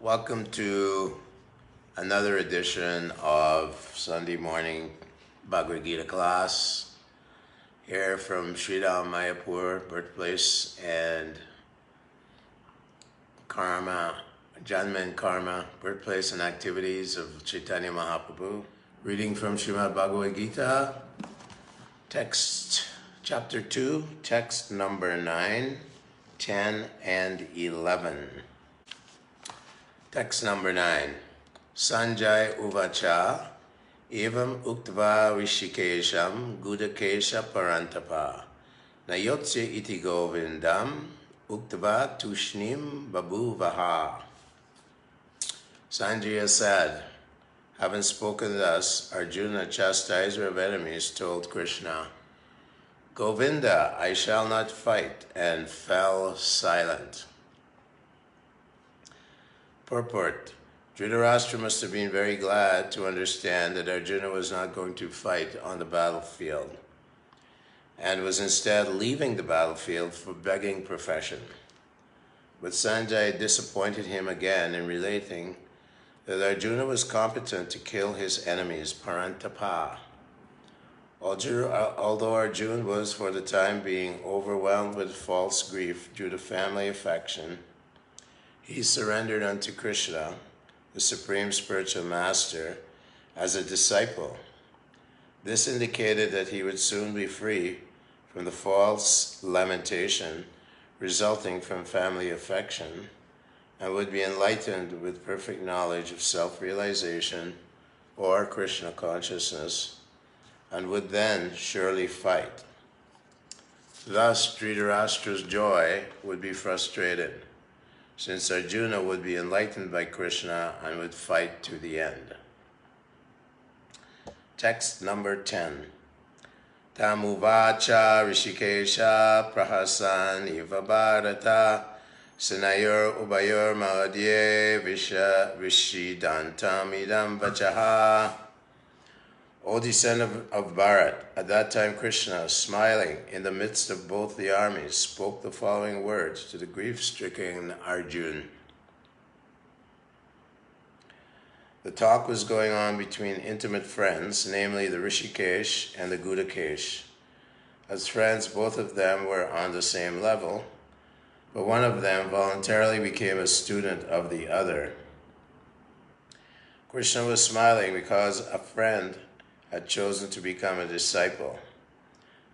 Welcome to another edition of Sunday morning Bhagavad Gita class here from Srila Mayapur, birthplace and karma, Janma and karma, birthplace and activities of Chaitanya Mahaprabhu. Reading from Srimad Bhagavad Gita, text chapter 2, text number 9, 10, and 11. Text number 9. Sanjay Uvacha Evam Uktva Rishikesham Gudakesha Parantapa Nayotse iti Govindam Uktva Tushnim Babu Vaha. Sanjaya said, having spoken thus, Arjuna, chastiser of enemies, told Krishna, Govinda, I shall not fight, and fell silent. Purport. Dhritarashtra must have been very glad to understand that Arjuna was not going to fight on the battlefield and was instead leaving the battlefield for begging profession. But Sanjay disappointed him again in relating that Arjuna was competent to kill his enemies, parantapa. Although Arjuna was for the time being overwhelmed with false grief due to family affection, he surrendered unto Krishna, the Supreme Spiritual Master, as a disciple. This indicated that he would soon be free from the false lamentation resulting from family affection and would be enlightened with perfect knowledge of self-realization or Krishna consciousness and would then surely fight. Thus, Dhritarashtra's joy would be frustrated, since Arjuna would be enlightened by Krishna and would fight to the end. Text number 10. Tamuvacha Rishikesha Prahasan Iva Bharata Sanayor Ubayor Maladye Vishidantam Idam Vachaha. O descendant of Bharat, at that time Krishna, smiling in the midst of both the armies, spoke the following words to the grief-stricken Arjuna. The talk was going on between intimate friends, namely the Rishikesh and the Gudakesh. As friends, both of them were on the same level, but one of them voluntarily became a student of the other. Krishna was smiling because a friend had chosen to become a disciple.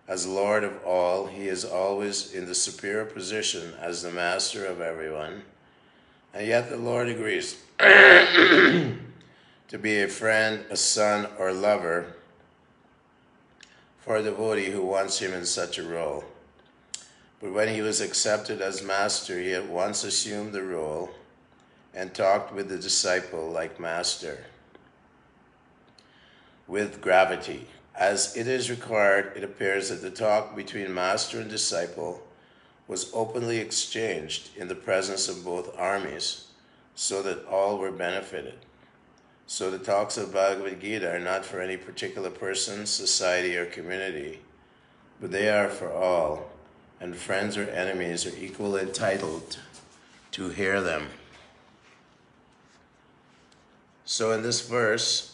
As Lord of all, he is always in the superior position as the master of everyone, and yet the Lord agrees to be a friend, a son, or lover for a devotee who wants him in such a role. But when he was accepted as master, he at once assumed the role and talked with the disciple like master, with gravity. As it is required, it appears that the talk between master and disciple was openly exchanged in the presence of both armies, so that all were benefited. So the talks of Bhagavad Gita are not for any particular person, society, or community, but they are for all, and friends or enemies are equally entitled to hear them. So in this verse,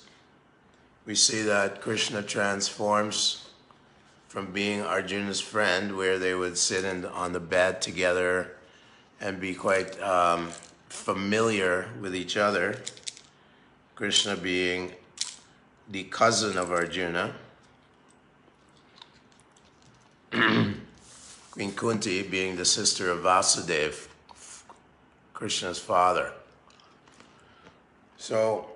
we see that Krishna transforms from being Arjuna's friend, where they would sit on the bed together and be quite familiar with each other, Krishna being the cousin of Arjuna, Queen Kunti being the sister of Vasudeva, Krishna's father. So,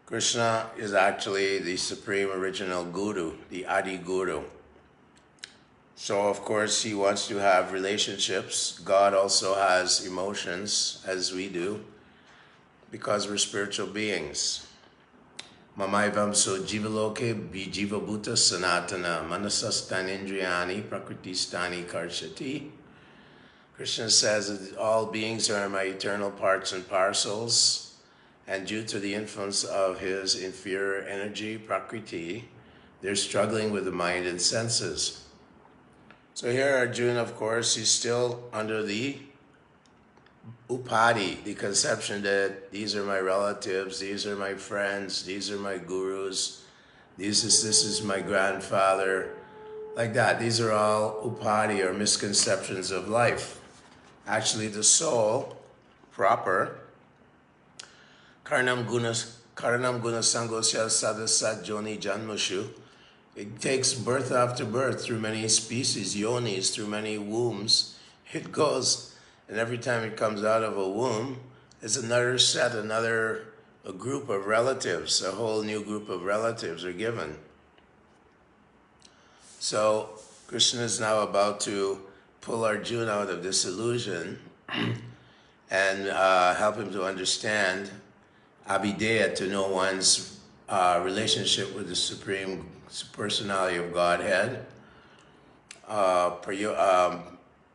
Krishna is actually the supreme original guru, the Adi Guru. So of course he wants to have relationships. God also has emotions, as we do, because we're spiritual beings. Mamaivam so jivaloke bijiva bhuta sanatana manasastan indriyani prakriti-stani karshati. Krishna says that all beings are my eternal parts and parcels, and due to the influence of his inferior energy, Prakriti, they're struggling with the mind and senses. So here Arjuna, of course, he's still under the upadi, the conception that these are my relatives, these are my friends, these are my gurus, this is my grandfather, like that. These are all upadi or misconceptions of life. Actually, the soul proper, karanam guna sangosya sadasat joni janmushu, it takes birth after birth through many species, yonis, through many wombs. It goes, and every time it comes out of a womb, it's another set, a group of relatives, a whole new group of relatives are given. So Krishna is now about to pull Arjuna out of this illusion and help him to understand abhideya, to know one's relationship with the Supreme Personality of Godhead,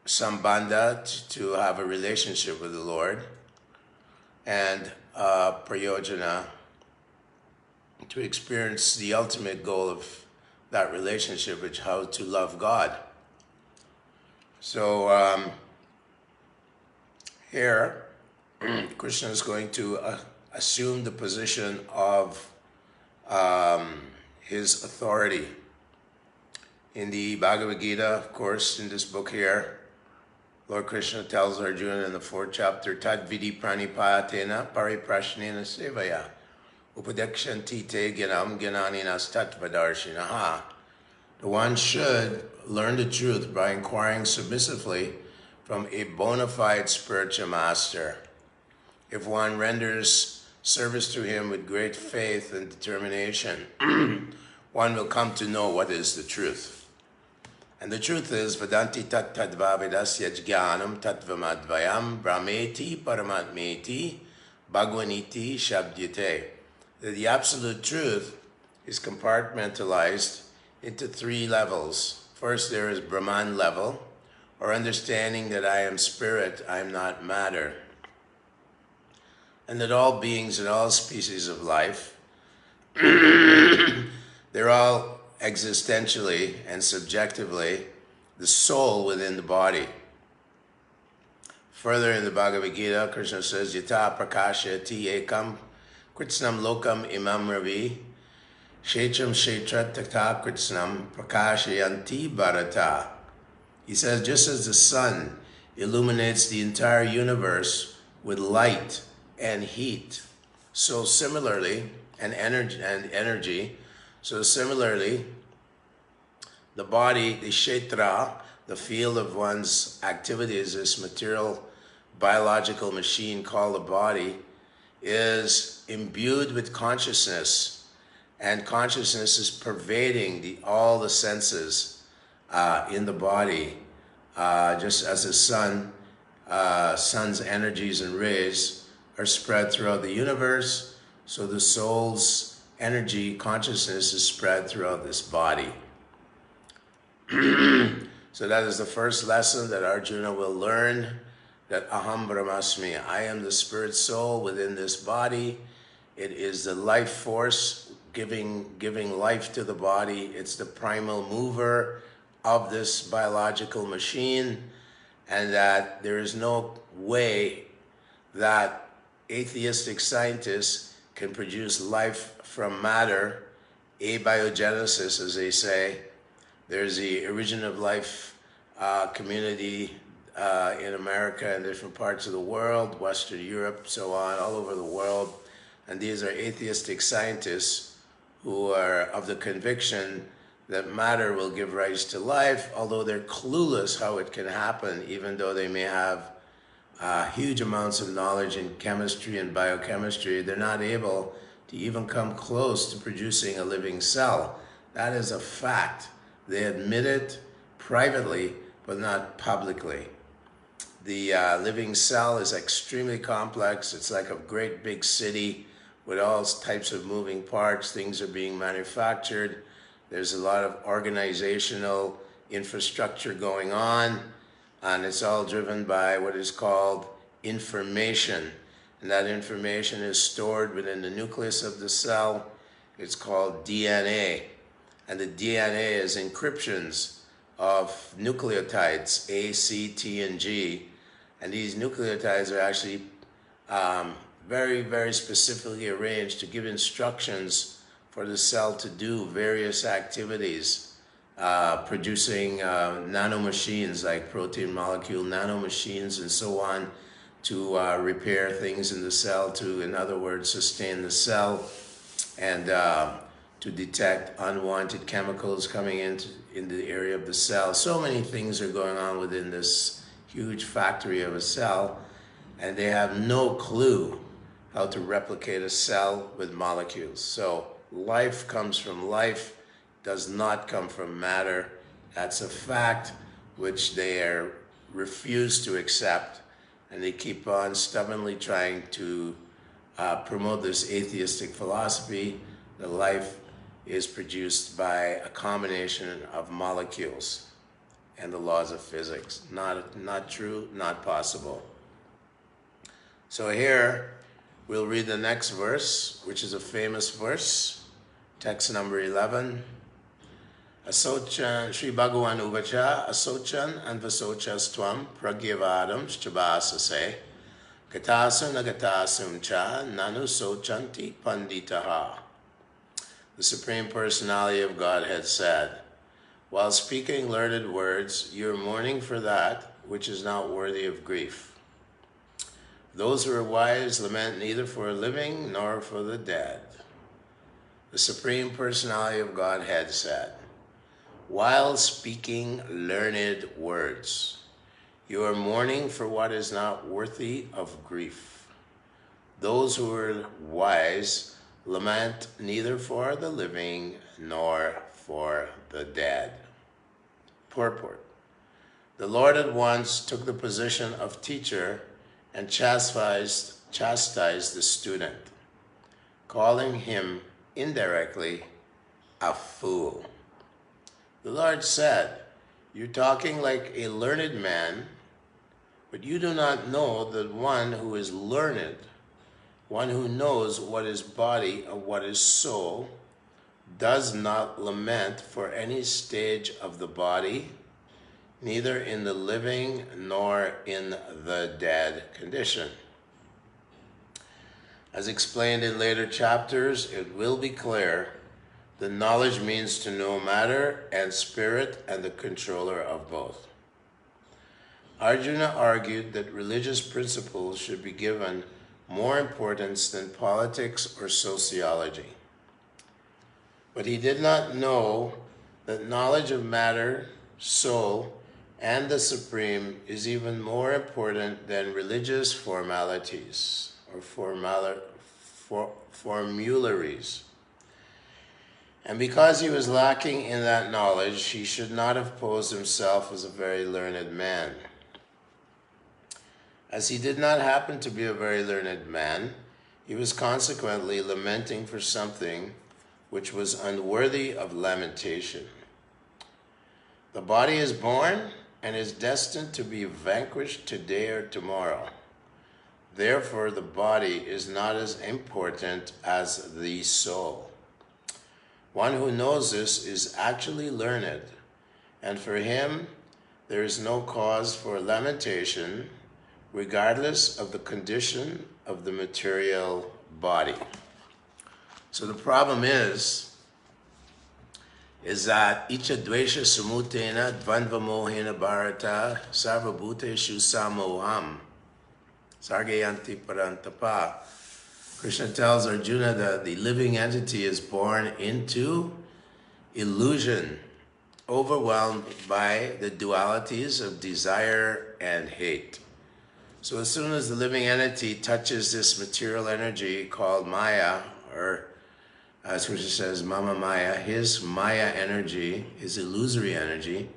sambandha, to have a relationship with the Lord, and prayojana, to experience the ultimate goal of that relationship, which is how to love God. So here, Krishna is going to assume the position of his authority. In the Bhagavad Gita, of course, in this book here, Lord Krishna tells Arjuna in the 4th chapter, Tad vidi pranipayatena pariprashnena sevaya upadekshanti te gyanam gyananinas tattvadarshinaha. The one should learn the truth by inquiring submissively from a bona fide spiritual master. If one renders service to him with great faith and determination, one will come to know what is the truth. And the truth is, Vedanti tat tadva vedasya jnanam tattvamadvayam brahmeti paramatmeti bhagwaniti shabdyate. The absolute truth is compartmentalized into 3 levels. First, there is Brahman level, or understanding that I am spirit, I am not matter. And that all beings and all species of life, they're all existentially and subjectively the soul within the body. Further in the Bhagavad Gita, Krishna says, Yata prakashati ekam kritsnam lokam imam ravi shetram shetrat tata kritsnam prakashayanti bharata. He says, just as the sun illuminates the entire universe with light and heat, so similarly, and energy, so similarly, the body, the kshetra, the field of one's activities, this material biological machine called the body, is imbued with consciousness, and consciousness is pervading all the senses in the body, just as the sun's energies and rays are spread throughout the universe, so the soul's energy, consciousness is spread throughout this body. So that is the first lesson that Arjuna will learn, that Aham Brahmasmi, I am the spirit soul within this body. It is the life force giving life to the body. It's the primal mover of this biological machine, and that there is no way that atheistic scientists can produce life from matter, abiogenesis, as they say. There's the origin of life community in America and different parts of the world, Western Europe, so on, all over the world. And these are atheistic scientists who are of the conviction that matter will give rise to life, although they're clueless how it can happen, even though they may have huge amounts of knowledge in chemistry and biochemistry. They're not able to even come close to producing a living cell. That is a fact. They admit it privately, but not publicly. The living cell is extremely complex. It's like a great big city with all types of moving parts. Things are being manufactured. There's a lot of organizational infrastructure going on, and it's all driven by what is called information. And that information is stored within the nucleus of the cell. It's called DNA. And the DNA is encryptions of nucleotides, A, C, T, and G. And these nucleotides are actually very, very specifically arranged to give instructions for the cell to do various activities, producing nanomachines like protein molecule nanomachines and so on to repair things in the cell, to, in other words, sustain the cell, and to detect unwanted chemicals coming into the area of the cell. So many things are going on within this huge factory of a cell, and they have no clue how to replicate a cell with molecules. So life comes from life, does not come from matter. That's a fact which they refuse to accept, and they keep on stubbornly trying to promote this atheistic philosophy that life is produced by a combination of molecules and the laws of physics. Not true, not possible. So here we'll read the next verse, which is a famous verse, text number 11. Asochan, Sri Bhagavan Uvacha, Asochan and Vasochas Tvam, Pragyavadam Chabasase, Gatasam Nagatasam Cha, Nanu Sochanti Panditaha. The Supreme Personality of Godhead said, while speaking learned words, you are mourning for that which is not worthy of grief. Those who are wise lament neither for a living nor for the dead. The Supreme Personality of Godhead said, while speaking learned words, you are mourning for what is not worthy of grief. Those who are wise lament neither for the living nor for the dead. Purport. The Lord at once took the position of teacher and chastised the student, calling him indirectly a fool. The Lord said, you're talking like a learned man, but you do not know that one who is learned, one who knows what is body and what is soul, does not lament for any stage of the body, neither in the living nor in the dead condition. As explained in later chapters, it will be clear that knowledge means to know matter and spirit and the controller of both. Arjuna argued that religious principles should be given more importance than politics or sociology. But he did not know that knowledge of matter, soul, and the Supreme is even more important than religious formalities or formularies. And because he was lacking in that knowledge, he should not have posed himself as a very learned man. As he did not happen to be a very learned man, he was consequently lamenting for something which was unworthy of lamentation. The body is born and is destined to be vanquished today or tomorrow. Therefore, the body is not as important as the soul. One who knows this is actually learned, and for him there is no cause for lamentation, regardless of the condition of the material body. So the problem is that icha dvesha samutena dvandva mohena bharata sarvabhuteshu samoham sargayanti parantapa. Krishna tells Arjuna that the living entity is born into illusion, overwhelmed by the dualities of desire and hate. So as soon as the living entity touches this material energy called Maya, or as Krishna says, Mama Maya, his Maya energy, his illusory energy,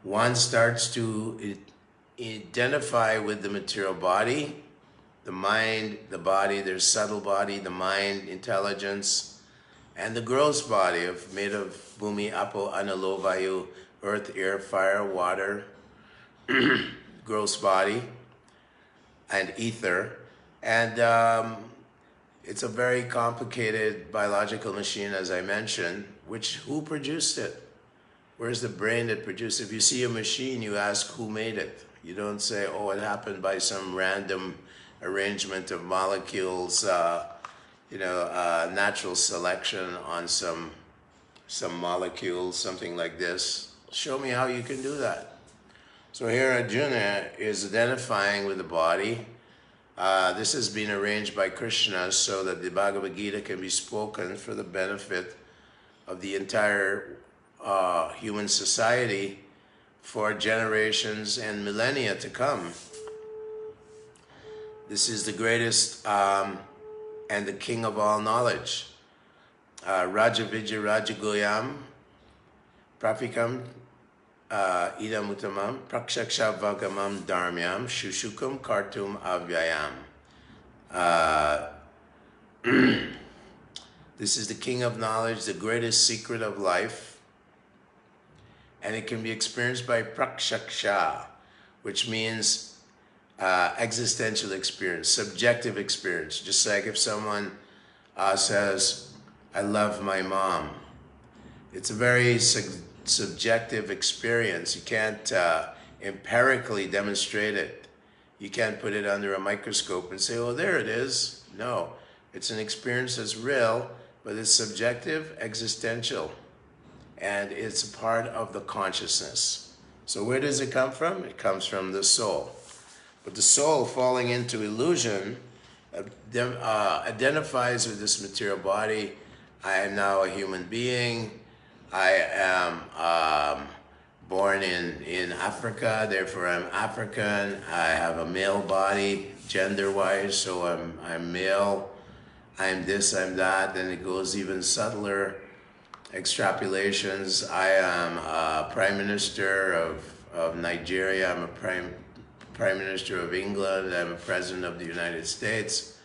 one starts to identify with the material body, the mind, the body, their subtle body, the mind, intelligence, and the gross body made of Bhumi, Apo, Analo, Vayu, earth, air, fire, water, gross body, and ether. And it's a very complicated biological machine, as I mentioned, who produced it? Where's the brain that produced it? If you see a machine, you ask who made it. You don't say, oh, it happened by some random arrangement of molecules, natural selection on some molecules, something like this. Show me how you can do that. So here Arjuna is identifying with the body. This has been arranged by Krishna so that the Bhagavad Gita can be spoken for the benefit of the entire human society for generations and millennia to come. This is the greatest and the king of all knowledge. Raja Vijay Rajagoyam Prapikam Idam Uttamam Prakshaksha Vagamam Dharmyam Shushukam Kartum Avyayam. This is the king of knowledge, the greatest secret of life, and it can be experienced by prakshaksha, which means existential experience, subjective experience. Just like if someone says, I love my mom. It's a very subjective experience. You can't empirically demonstrate it. You can't put it under a microscope and say, oh, there it is. No, it's an experience that's real, but it's subjective, existential, and it's a part of the consciousness. So where does it come from? It comes from the soul. But the soul, falling into illusion, identifies with this material body. I am now a human being. I am born in Africa, therefore I'm African. I have a male body, gender-wise, so I'm male. I'm this, I'm that. Then it goes even subtler extrapolations. I am a Prime Minister of Nigeria. I'm a Prime Minister of England. I'm a President of the United States.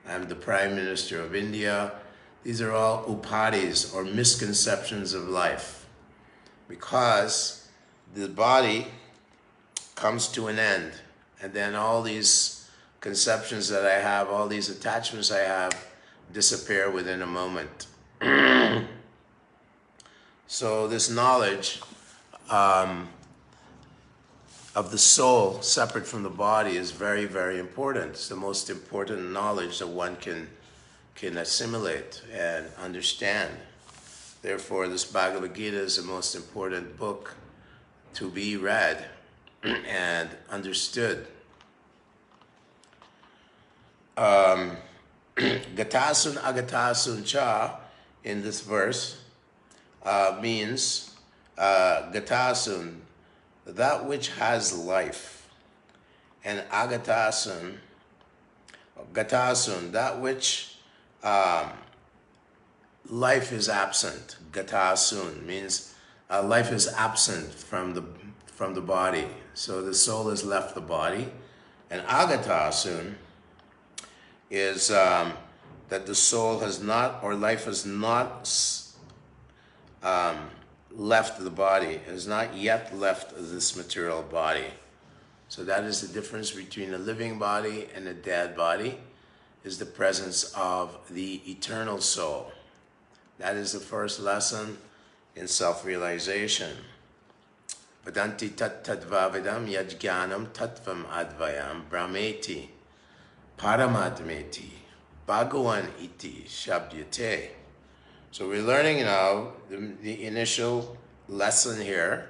I'm the Prime Minister of India. These are all upadhis, or misconceptions of life, because the body comes to an end, and then all these conceptions that I have, all these attachments I have, disappear within a moment. So this knowledge of the soul, separate from the body, is very, very important. It's the most important knowledge that one can assimilate and understand. Therefore, this Bhagavad Gita is the most important book to be read and understood. Gatasun agatasun cha in this verse means gatasun, that which has life, and agatasun, gatasun, that which life is absent. Gatasun means life is absent from the body. So the soul has left the body. And agatasun is that the soul has not, or life has not left the body, has not yet left this material body. So that is the difference between a living body and a dead body, is the presence of the eternal soul. That is the first lesson in self-realization. Vadanti tat tadvavidam yajnanam tattvam advayam brahmeti paramatmeti bhagavan iti shabdyate. So we're learning now the initial lesson here.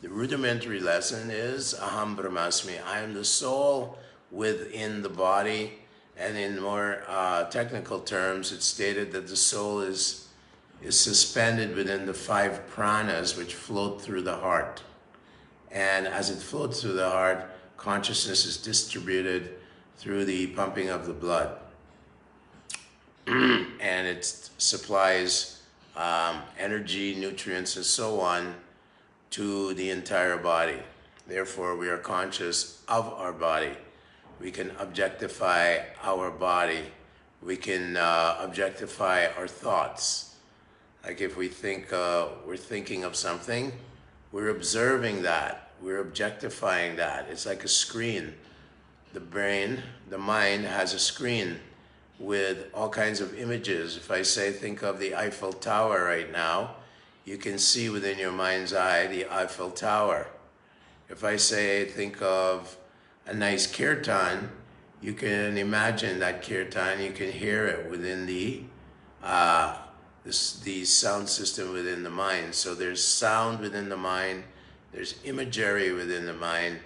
The rudimentary lesson is aham brahmasmi. I am the soul within the body. And in more technical terms, it's stated that the soul is suspended within the 5 pranas which float through the heart. And as it floats through the heart, consciousness is distributed through the pumping of the blood. And it supplies energy, nutrients, and so on to the entire body. Therefore, we are conscious of our body. We can objectify our body. We can objectify our thoughts. Like if we think we're thinking of something, we're observing that. We're objectifying that. It's like a screen. The brain, the mind has a screen with all kinds of images. If I say, think of the Eiffel Tower right now, you can see within your mind's eye the Eiffel Tower. If I say, think of a nice kirtan, you can imagine that kirtan, you can hear it within the sound system within the mind. So there's sound within the mind, there's imagery within the mind,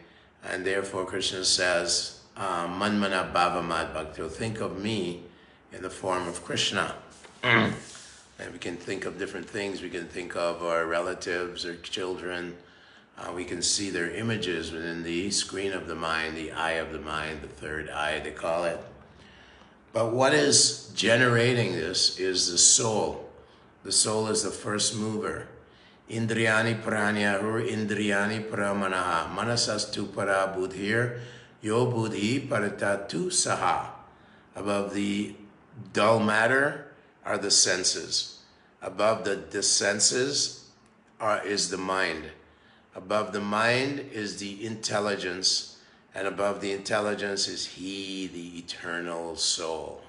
and therefore Krishna says, Manmana Bhavamad Bhakti, think of me in the form of Krishna. And we can think of different things. We can think of our relatives or children. We can see their images within the screen of the mind, the eye of the mind, the third eye, they call it. But what is generating this is the soul. The soul is the first mover. Indriyani pranyahur indriyani paramanaha manasastu para buddhir yo buddhi paratatu saha. Above the dull matter are the senses. Above the senses is the mind. Above the mind is the intelligence, and above the intelligence is He, the eternal soul.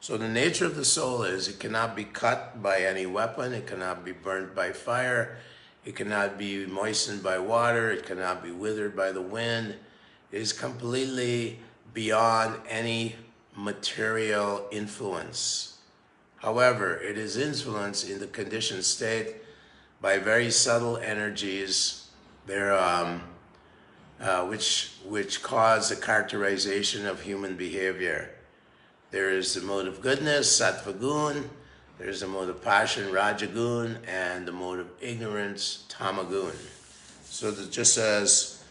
So the nature of the soul is it cannot be cut by any weapon, it cannot be burnt by fire, it cannot be moistened by water, it cannot be withered by the wind. It is completely beyond any material influence. However, it is influenced in the conditioned state by very subtle energies which cause the characterization of human behavior. There is the mode of goodness, sattva gun, there is the mode of passion, rajagun, and the mode of ignorance, tamagun. So that just as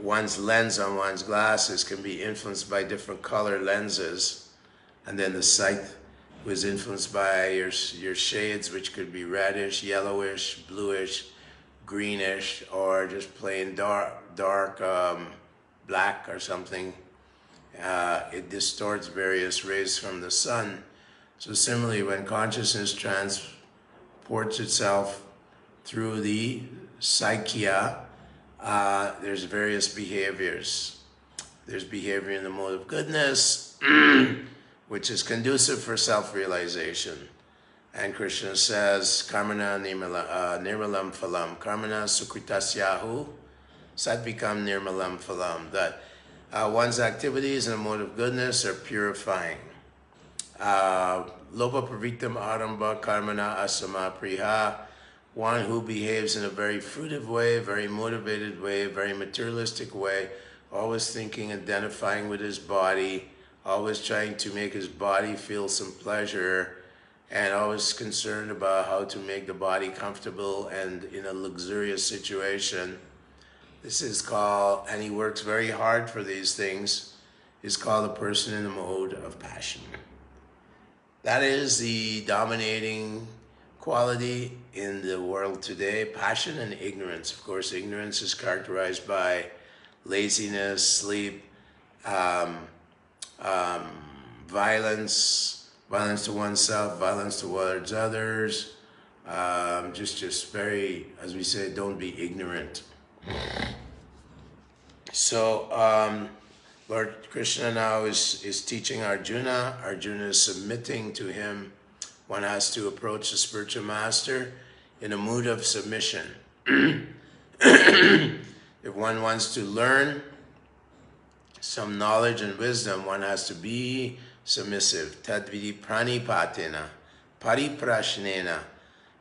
one's lens on one's glasses can be influenced by different color lenses, and then the sight was influenced by your shades, which could be reddish, yellowish, bluish, greenish, or just plain dark black or something. It distorts various rays from the sun. So similarly, when consciousness transports itself through the psychia, there's various behaviors. There's behavior in the mode of goodness, which is conducive for self-realization. And Krishna says, Karmana nirmalam phalam, Karmana sukritasyahu, satvikam nirmalam phalam, that one's activities in the mode of goodness are purifying. Lopa pravitam aramba karmana asama priha, one who behaves in a very fruitive way, very motivated way, very materialistic way, always thinking, identifying with his body, always trying to make his body feel some pleasure, and always concerned about how to make the body comfortable and in a luxurious situation. This is called, and he works very hard for these things, is called a person in the mode of passion. That is the dominating quality in the world today, passion and ignorance. Of course, ignorance is characterized by laziness, sleep, violence to oneself, violence towards others, just very, as we say, don't be ignorant. So Lord Krishna now is teaching Arjuna. Arjuna is submitting to him. One has to approach the spiritual master in a mood of submission. If one wants to learn some knowledge and wisdom, one has to be submissive. Tadvidi pranipatena, pariprashnena,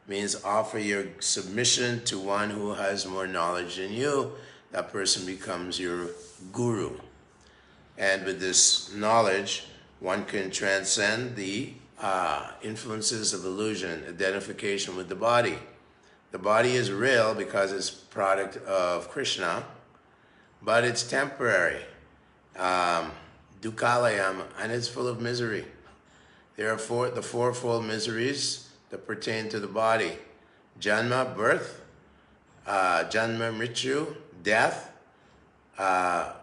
means offer your submission to one who has more knowledge than you. That person becomes your guru. And with this knowledge, one can transcend the influences of illusion, identification with the body. The body is real because it's product of Krishna, but it's temporary. Dukkalayam, and it's full of misery. There are the fourfold miseries that pertain to the body. Janma, birth, Janma, mrityu, death, Janma,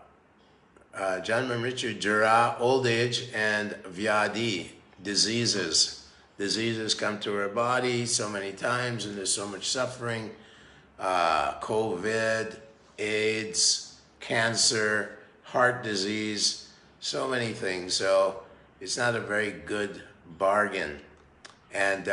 mrityu, jara, old age, and vyadi, diseases. Diseases come to our body so many times, and there's so much suffering. COVID, AIDS, cancer, heart disease, so many things. So it's not a very good bargain. And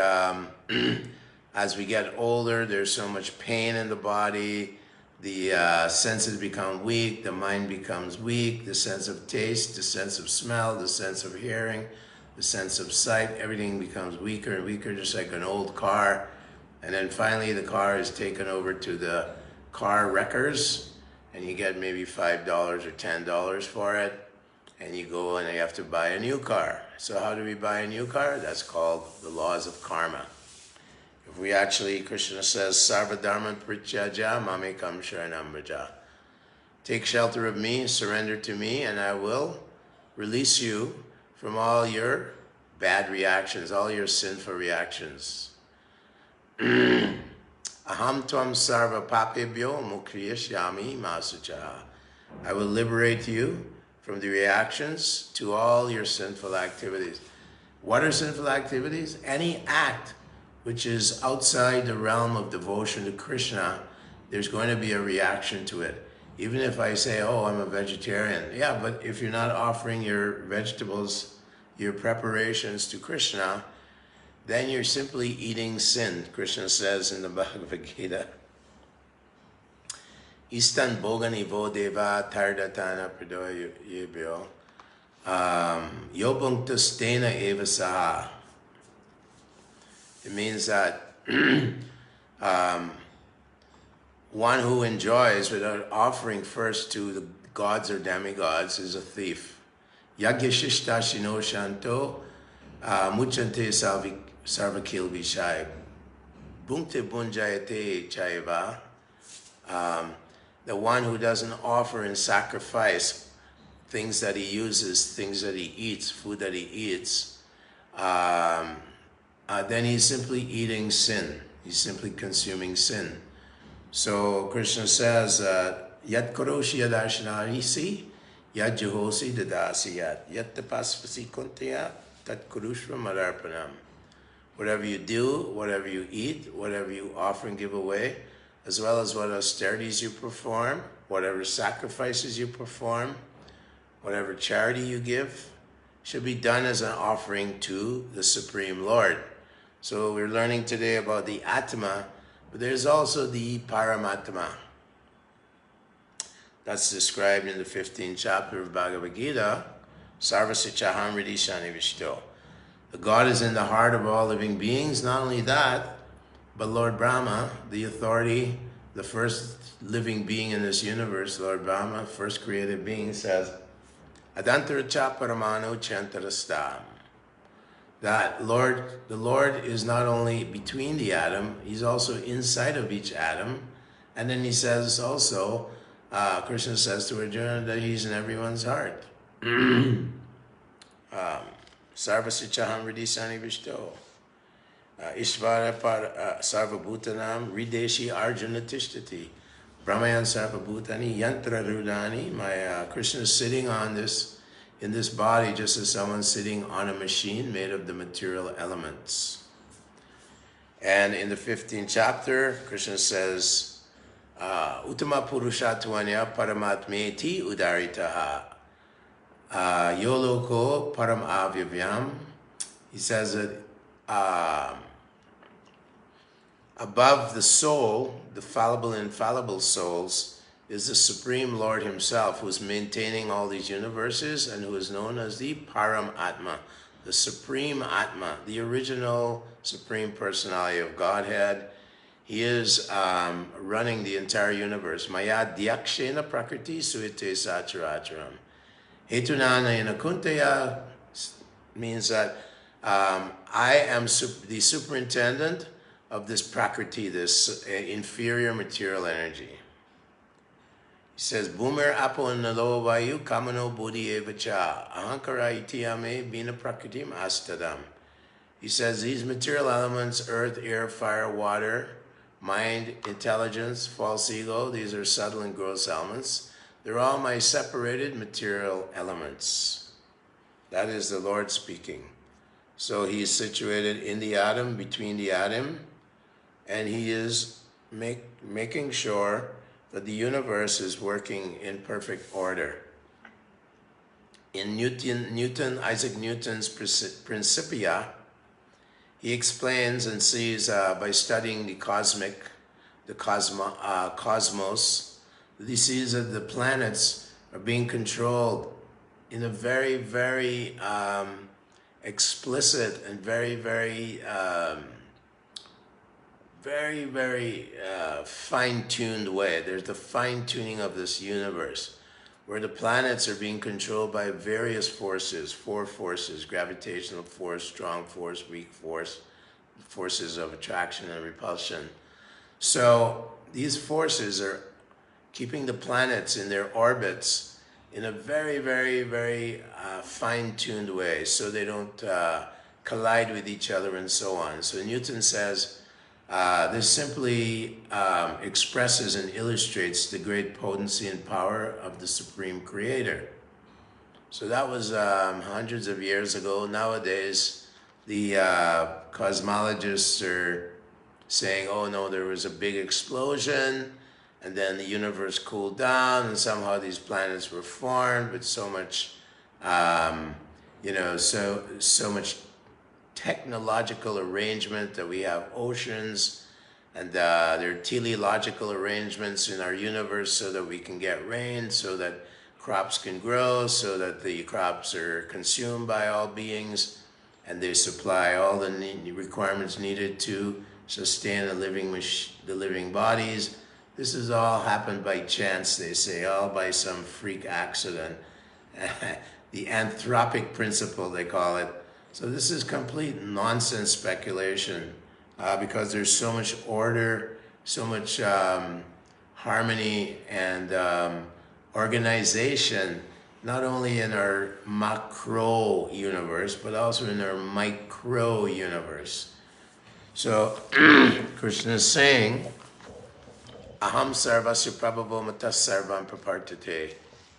as we get older, there's so much pain in the body, the senses become weak, the mind becomes weak, the sense of taste, the sense of smell, the sense of hearing, the sense of sight, everything becomes weaker and weaker, just like an old car. And then finally the car is taken over to the car wreckers, and you get maybe $5 or $10 for it, and you go and you have to buy a new car. So how do we buy a new car? That's called the laws of karma. If we actually, Krishna says, Sarva dharma prityaja mamekam sharanam vraja. Take shelter of me, surrender to me, and I will release you from all your bad reactions, all your sinful reactions. Aham tvam sarva papebhyo mukriyashyami masucha. I will liberate you from the reactions to all your sinful activities. What are sinful activities? Any act which is outside the realm of devotion to Krishna, there's going to be a reaction to it. Even if I say, oh, I'm a vegetarian. Yeah, but if you're not offering your vegetables, your preparations to Krishna, then you're simply eating sin. Krishna says in the Bhagavad Gita, Istan bogani vo deva tardatana pradoyebhyo yobunktastena eva saha. It means that one who enjoys without offering first to the gods or demigods is a thief. Yagyashishta shino shanto muchante sarvakil vishai bhunkte bunjayate chaiva. The one who doesn't offer and sacrifice things that he uses, things that he eats, food that he eats, then he's simply eating sin. He's simply consuming sin. So Krishna says, Yat karoshi yadarshanaisi, yat juhosi dadasiyat, yat tapaspasi kuntaya, tat kurushva madarpanam. Whatever you do, whatever you eat, whatever you offer and give away, as well as what austerities you perform, whatever sacrifices you perform, whatever charity you give, should be done as an offering to the Supreme Lord. So we're learning today about the Atma, but there's also the Paramatma. That's described in the 15th chapter of Bhagavad Gita, Sarvasichaham Ridishani Vishto. The God is in the heart of all living beings. Not only that, but Lord Brahma, the authority, the first living being in this universe, Lord Brahma, first created being, says, Adantaracha Paramano Chantarastam. That the Lord is not only between the atom, he's also inside of each atom. And then he says also, Krishna says to Arjuna that he's in everyone's heart. Sarvasichaham Ridisani Vishto. Ishvara Sarvabhutanam Rideshi Arjuna Tishtati. Brahmayan Sarvabhutani Yantra Rudani. My Krishna is sitting on in this body, just as someone sitting on a machine made of the material elements. And in the 15th chapter, Krishna says, Uttama Purushatvanya Paramatmeti Udaritaha Yoloko Param Avyavyam. He says that above the soul, the fallible and infallible souls, is the Supreme Lord himself, who is maintaining all these universes and who is known as the Param Atma, the Supreme Atma, the original Supreme Personality of Godhead. He is running the entire universe. Maya Dyakshena Prakriti Suite Sacharacharam. Hetunana Inakuntaya means that I am the superintendent of this Prakriti, this inferior material energy. He says, Boomer apo nalo vayu kamano buddhi evacha ahankara itiyame bina prakritim astadam. He says these material elements, earth, air, fire, water, mind, intelligence, false ego, these are subtle and gross elements. They're all my separated material elements. That is the Lord speaking. So he is situated in the atom, between the atom, and he is making sure that the universe is working in perfect order. In Isaac Newton's Principia, He explains and sees by studying the cosmos, he sees that the planets are being controlled in a very, very explicit and very, very fine-tuned way. There's the fine-tuning of this universe, where the planets are being controlled by various forces, 4 forces: gravitational force, strong force, weak force, forces of attraction and repulsion. So these forces are keeping the planets in their orbits in a very, very, very fine-tuned way, so they don't collide with each other and so on. So Newton says, this simply expresses and illustrates the great potency and power of the Supreme Creator. So that was hundreds of years ago. Nowadays, the cosmologists are saying, oh no, there was a big explosion, and then the universe cooled down, and somehow these planets were formed with so much, so much technological arrangement that we have oceans, and there are teleological arrangements in our universe so that we can get rain, so that crops can grow, so that the crops are consumed by all beings, and they supply all the requirements needed to sustain the living bodies. This has all happened by chance, they say, all by some freak accident. The anthropic principle, they call it. So this is complete nonsense speculation because there's so much order, so much harmony and organization, not only in our macro universe, but also in our micro universe. So Krishna is saying, Aham sarvasya prabhavo matas sarvam prapartate.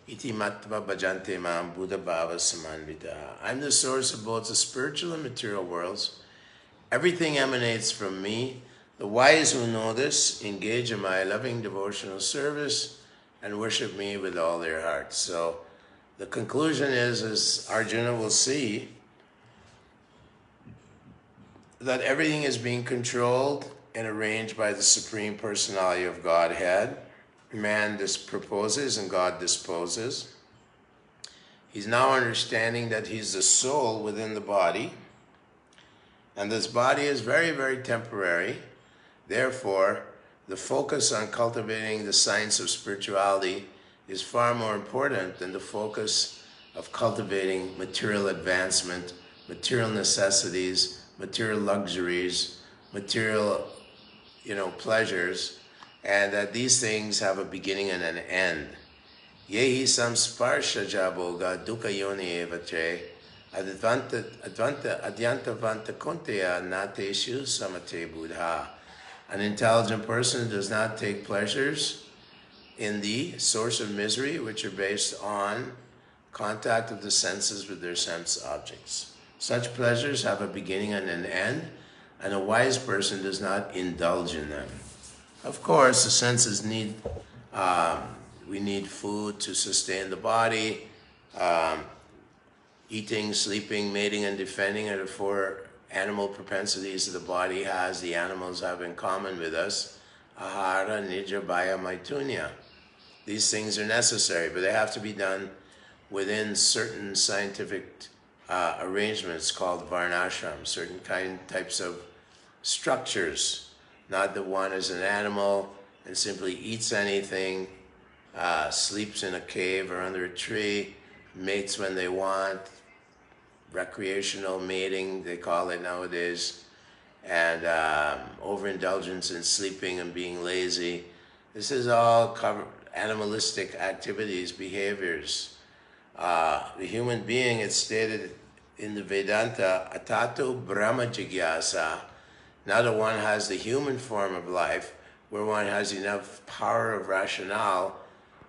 Iti matva bhajante mam buddha bhava samanvita. I'm the source of both the spiritual and material worlds. Everything emanates from me. The wise who know this engage in my loving devotional service and worship me with all their hearts. So the conclusion is, as Arjuna will see, that everything is being controlled and arranged by the Supreme Personality of Godhead. Man proposes and God disposes. He's now understanding that he's the soul within the body, and this body is very, very temporary. Therefore, the focus on cultivating the science of spirituality is far more important than the focus of cultivating material advancement, material necessities, material luxuries, material, pleasures, and that these things have a beginning and an end. Yehi samsparsha jaboga dukkha yoni evate adyantavanta kunteya nateshu samate buddha. An intelligent person does not take pleasures in the source of misery, which are based on contact of the senses with their sense objects. Such pleasures have a beginning and an end, and a wise person does not indulge in them. Of course, the senses need, we need food to sustain the body. Eating, sleeping, mating, and defending are the 4 animal propensities that the body has, the animals have in common with us. Ahara, nidra, bhaya, maitunya. These things are necessary, but they have to be done within certain scientific arrangements called varnashram, certain types of structures. Not that one is an animal and simply eats anything, sleeps in a cave or under a tree, mates when they want, recreational mating, they call it nowadays, and overindulgence in sleeping and being lazy. This is all animalistic activities, behaviors. The human being, it's stated in the Vedanta, atato brahma jigyasa. Now that one has the human form of life, where one has enough power of rationale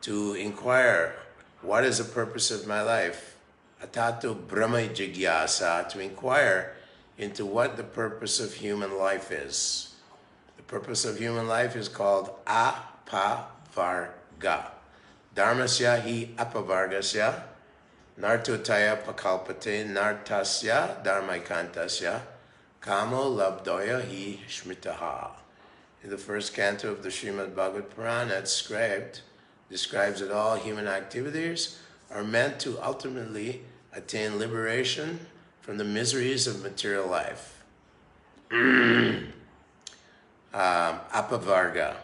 to inquire, what is the purpose of my life? Atato brahma jigyasa, to inquire into what the purpose of human life is. The purpose of human life is called apavarga. Dharmasya hi apavargasya, nartotaya pakalpate nartasya dharmaikantasya, Kamo labdoya hi shmitaha. In the first canto of the Srimad Bhagavad Purana, it's describes that all human activities are meant to ultimately attain liberation from the miseries of material life. Apavarga.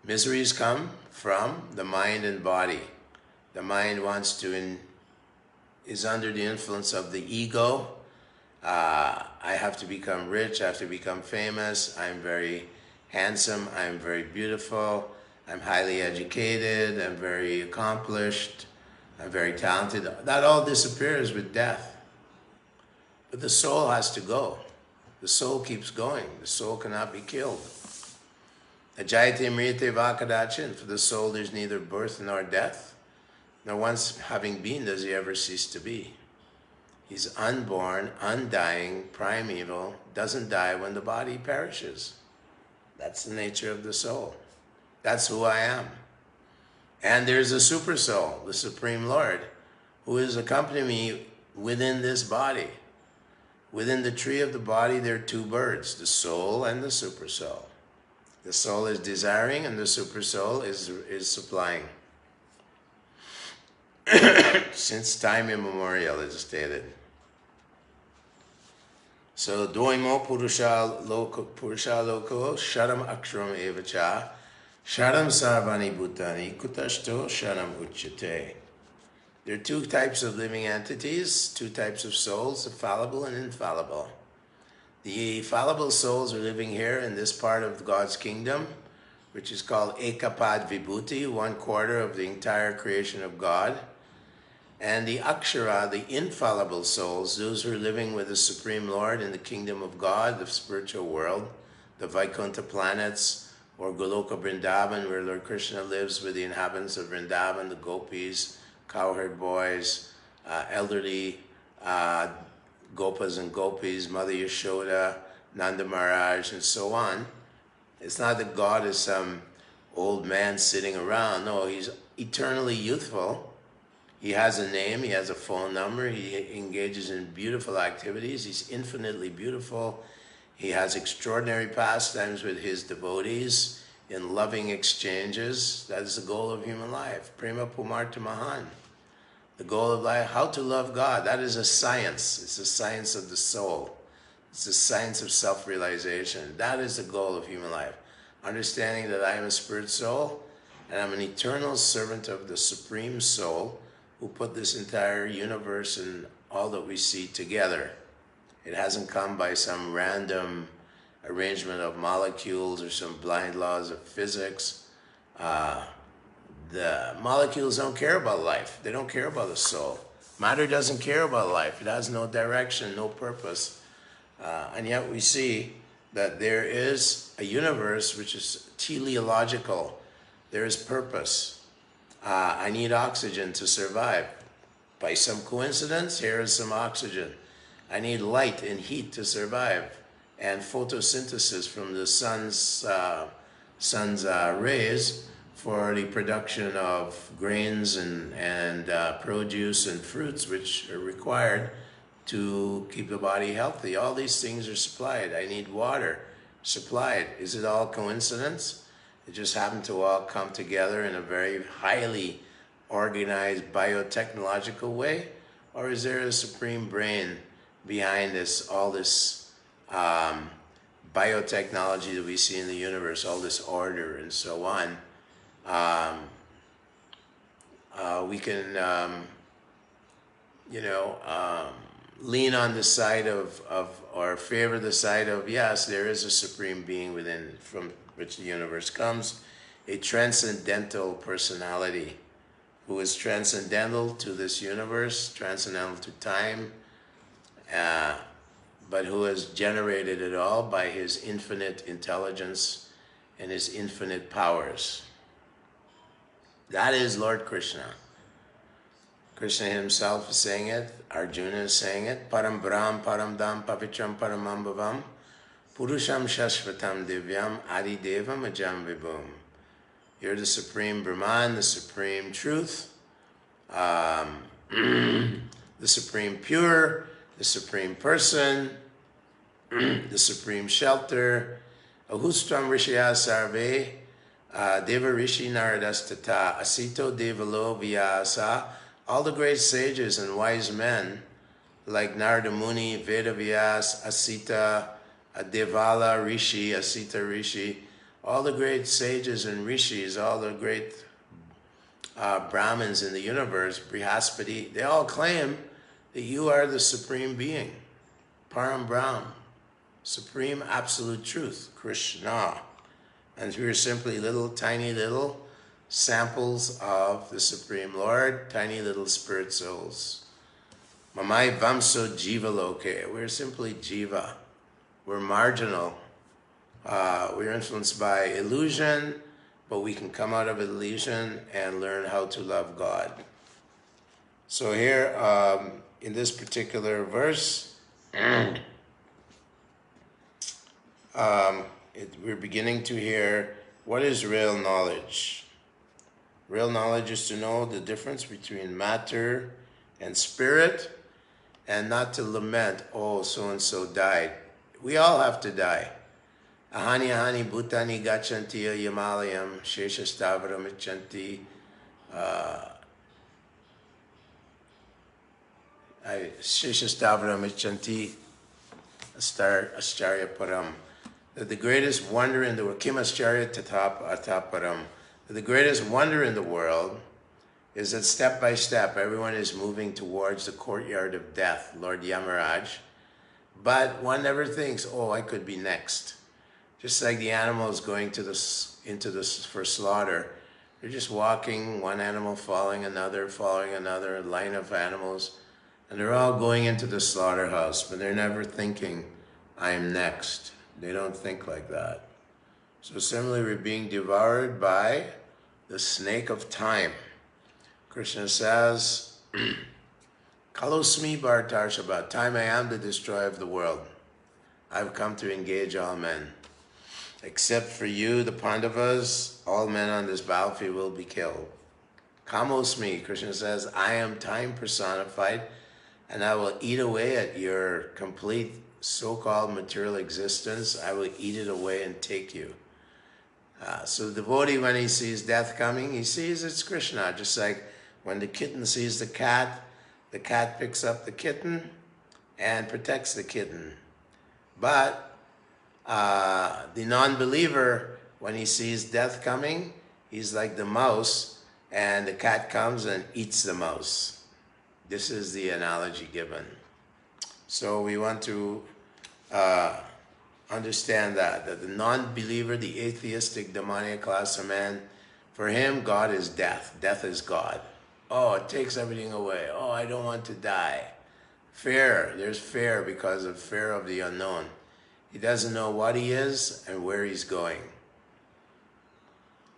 Miseries come from the mind and body. The mind is under the influence of the ego. I have to become rich, I have to become famous, I'm very handsome, I'm very beautiful, I'm highly educated, I'm very accomplished, I'm very talented. That all disappears with death. But the soul has to go. The soul keeps going. The soul cannot be killed. Ajayate mrite vakadachin. For the soul there's neither birth nor death. Nor once having been does he ever cease to be. He's unborn, undying, primeval, doesn't die when the body perishes. That's the nature of the soul. That's who I am. And there's a super soul, the Supreme Lord, who is accompanying me within this body. Within the tree of the body there are two birds, the soul and the super soul. The soul is desiring and the super soul is supplying. Since time immemorial, it is stated. So, doimo purusha loko sharam aksharam evacha sharam sarvani bhutani kutashto sharam uchyate. There are two types of living entities, two types of souls, the fallible and infallible. The fallible souls are living here in this part of God's kingdom, which is called Ekapad Vibhuti, 1/4 of the entire creation of God. And the Akshara, the infallible souls, those who are living with the Supreme Lord in the kingdom of God, the spiritual world, the Vaikuntha planets, or Goloka Vrindavan, where Lord Krishna lives with the inhabitants of Vrindavan, the gopis, cowherd boys, elderly gopas and gopis, Mother Yashoda, Nanda Maharaj, and so on. It's not that God is some old man sitting around. No, he's eternally youthful. He has a name, he has a phone number, he engages in beautiful activities, he's infinitely beautiful. He has extraordinary pastimes with his devotees in loving exchanges. That is the goal of human life. Prema Pumarta Mahan. The goal of life, how to love God. That is a science. It's a science of the soul. It's a science of self-realization. That is the goal of human life. Understanding that I am a spirit soul and I'm an eternal servant of the Supreme Soul who put this entire universe and all that we see together. It hasn't come by some random arrangement of molecules or some blind laws of physics. The molecules don't care about life. They don't care about the soul. Matter doesn't care about life. It has no direction, no purpose. And yet we see that there is a universe which is teleological. There is purpose. I need oxygen to survive. By some coincidence, here is some oxygen. I need light and heat to survive, and photosynthesis from the sun's rays for the production of grains and produce and fruits, which are required to keep the body healthy. All these things are supplied. I need water supplied. Is it all coincidence? It just happened to all come together in a very highly organized biotechnological way? Or is there a supreme brain behind this, all this biotechnology that we see in the universe, all this order and so on? We can, lean on the side of, or favor the side of, yes, there is a supreme being within, from which the universe comes, a transcendental personality who is transcendental to this universe, transcendental to time, but who has generated it all by his infinite intelligence and his infinite powers. That is Lord Krishna. Krishna himself is saying it, Arjuna is saying it, Param Brahm, Param Dham, Pavitram, Paramam Bhavam, Purusham Shashvatam Divyam, Adi Devam Ajam Vibhum. You're the Supreme Brahman, the Supreme Truth, the Supreme Pure, the Supreme Person, the Supreme Shelter, Ahustram Rishya Sarve, Deva Rishi Naradastata, Asito Devalo Vyasa, all the great sages and wise men like Narada Muni, Veda Vyas, Asita, Devala Rishi, Asita Rishi, all the great sages and rishis, all the great Brahmins in the universe, Brihaspati, they all claim that you are the Supreme Being, Param Brahm, Supreme Absolute Truth, Krishna. And we are simply tiny little samples of the Supreme Lord, tiny little spirit souls. Mamai Vamso Jiva Loke, we're simply Jiva. We're marginal. We're influenced by illusion, but we can come out of illusion and learn how to love God. So here, in this particular verse, we're beginning to hear what is real knowledge. Real knowledge is to know the difference between matter and spirit, and not to lament, oh, so-and-so died. We all have to die. Ahani ahani bhutani gachanti yamalayam sheshastavaram ichanti sheshastavaram ichanti astarya param. The greatest wonder in the world, kim astarya ataparam. The greatest wonder in the world is that step by step everyone is moving towards the courtyard of death, Lord Yamaraj. But one never thinks, oh, I could be next. Just like the animals going for slaughter. They're just walking, one animal following another, a line of animals. And they're all going into the slaughterhouse, but they're never thinking, I am next. They don't think like that. So similarly, we're being devoured by the snake of time. Krishna says, Kalosmi Bhartarshabha, time I am the destroyer of the world. I've come to engage all men. Except for you, the Pandavas, all men on this battlefield will be killed. Kamosmi, Krishna says, I am time personified, and I will eat away at your complete so-called material existence. I will eat it away and take you. So the devotee, when he sees death coming, he sees it's Krishna. Just like when the kitten sees the cat picks up the kitten and protects the kitten. But the non-believer, when he sees death coming, he's like the mouse, and the cat comes and eats the mouse. This is the analogy given. So we want to understand that the non-believer, the atheistic, demoniac class of man, for him, God is death. Death is God. Oh, it takes everything away. Oh, I don't want to die. Fear. There's fear because of fear of the unknown. He doesn't know what he is and where he's going.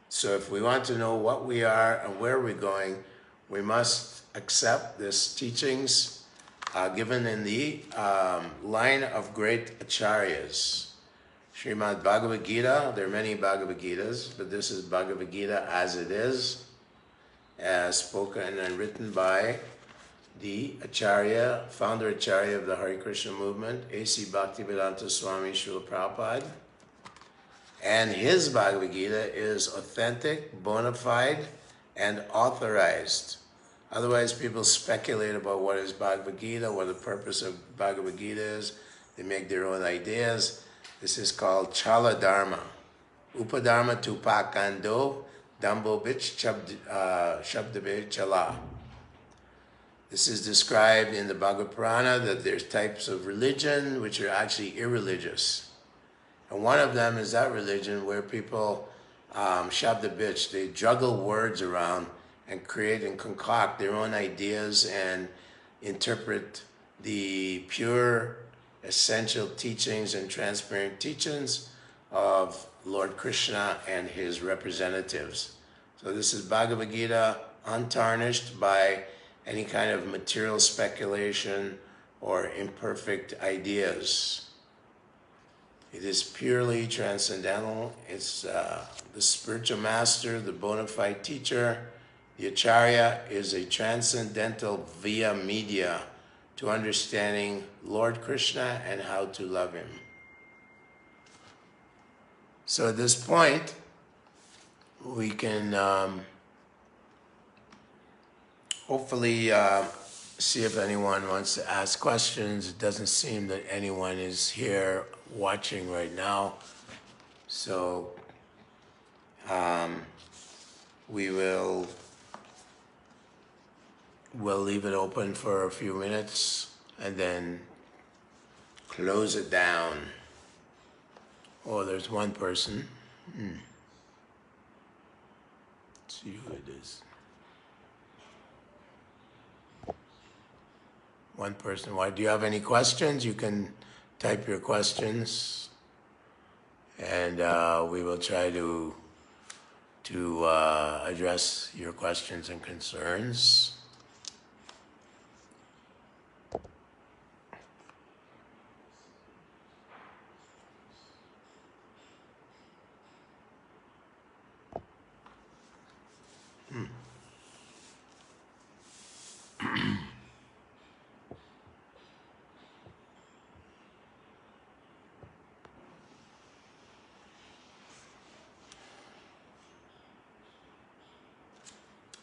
So if we want to know what we are and where we're going, we must accept these teachings given in the line of great acharyas. Srimad Bhagavad Gita, there are many Bhagavad Gitas, but this is Bhagavad Gita as it is, spoken and written by the Acharya, founder Acharya of the Hare Krishna movement, A.C. Bhaktivedanta Swami Srila Prabhupada. And his Bhagavad Gita is authentic, bona fide, and authorized. Otherwise, people speculate about what is Bhagavad Gita, what the purpose of Bhagavad Gita is. They make their own ideas. This is called Chala Dharma. Upadharma Tupakando Dambo Bich Shabdabe Chala. This is described in the Bhagavad Purana that there's types of religion which are actually irreligious. And one of them is that religion where people, Shabda Bich, they juggle words around and create and concoct their own ideas and interpret the pure, essential teachings and transparent teachings of Lord Krishna and his representatives. So this is Bhagavad Gita untarnished by any kind of material speculation or imperfect ideas. It is purely transcendental. It's the spiritual master, the bona fide teacher. The Acharya is a transcendental via media to understanding Lord Krishna and how to love him. So at this point, we can hopefully see if anyone wants to ask questions. It doesn't seem that anyone is here watching right now. So we'll leave it open for a few minutes and then close it down. Oh, there's one person. Let's see who it is. One person. Why? Do you have any questions? You can type your questions, and we will try to address your questions and concerns.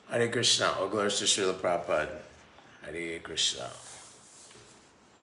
Hare Krishna. All glories to Srila Prabhupada. Hare Krishna.